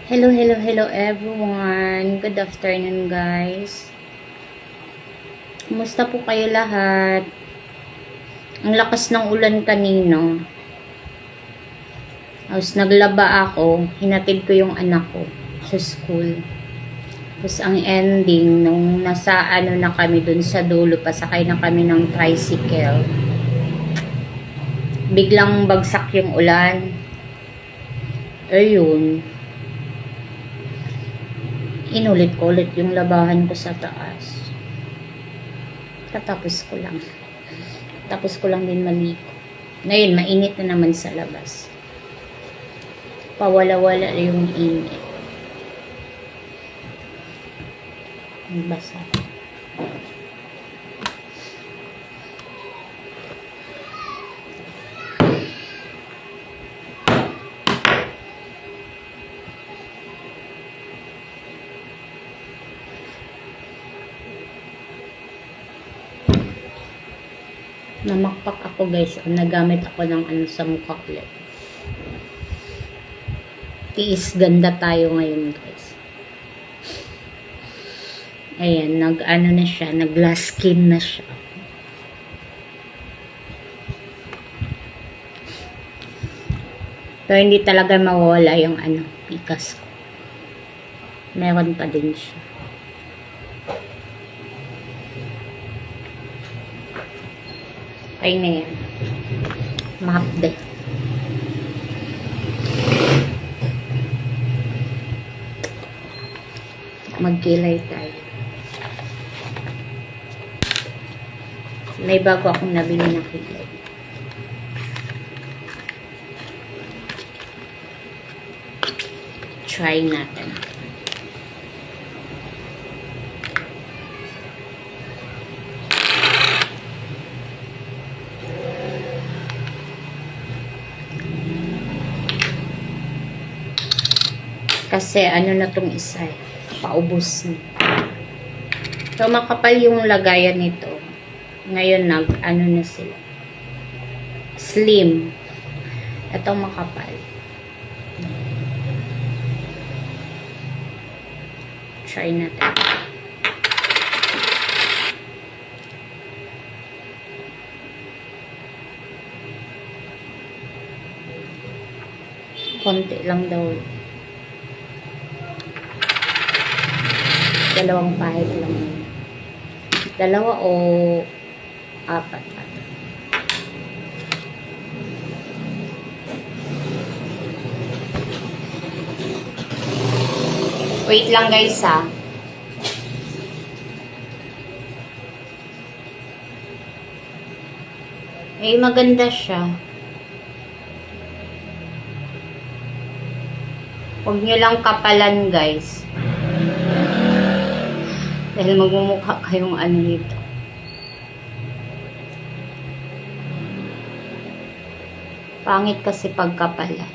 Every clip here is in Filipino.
Hello, hello, hello everyone. Good afternoon guys. Kumusta po kayo lahat? Ang lakas ng ulan kanino. Tapos naglaba ako. Hinatid ko yung anak ko sa school. Tapos ang ending, nung nasa na kami dun sa dulo, pasakay na kami ng tricycle. Biglang bagsak yung ulan. Ayun. Inulit ko ulit yung labahan ko sa taas. Tapos ko lang din maligo. Ngayon, mainit na naman sa labas. Pawala-wala yung init. Ang basa. Namakpak ako guys. Nagamit ako ng sa mukha ulit. Tiis ganda tayo ngayon guys. Ayan, na siya, nag-glass skin na siya. Pero hindi talaga mawawala yung pikas ko. Meron pa din siya. Okay na yan. Mahapde. Magkilay tayo. May bago akong nabili na kilay. Try natin. Kasi na tong isa paubos na. So makapal yung lagayan nito. Ngayon na sila. Slim. Ito makapal. Try natin. Konti lang daw. Dalawang pahit lang. Dalawa o apat. Wait lang guys ha. Eh maganda siya. Huwag nyo lang kapalan guys. Dahil magmumukha kayong nito. Pangit kasi pagkapalan.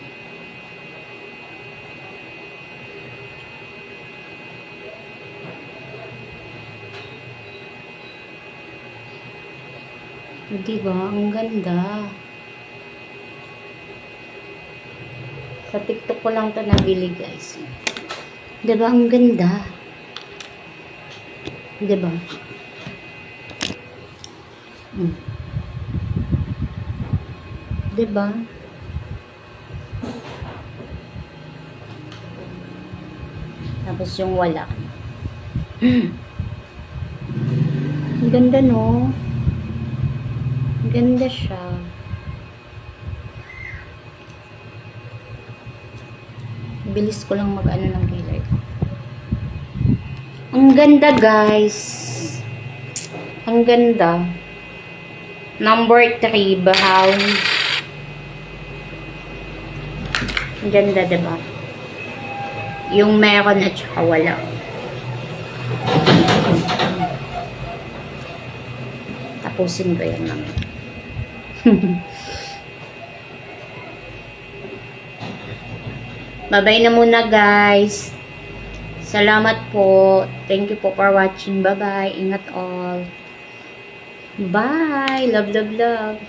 Diba? Ang ganda. Sa TikTok ko lang ito nabili guys. Diba? Ang ganda. Diba? Diba? Tapos yung wala. Ang ganda no? Ang ganda siya. Bilis ko lang ng kilay. Ang ganda guys. Ang ganda. Number 3 brown. Ang ganda diba? Yung meron at saka wala. Tapusin ko yan lang. Bye-bye na muna guys. Salamat po. Thank you po for watching. Bye-bye. Ingat all. Bye. Love, love, love.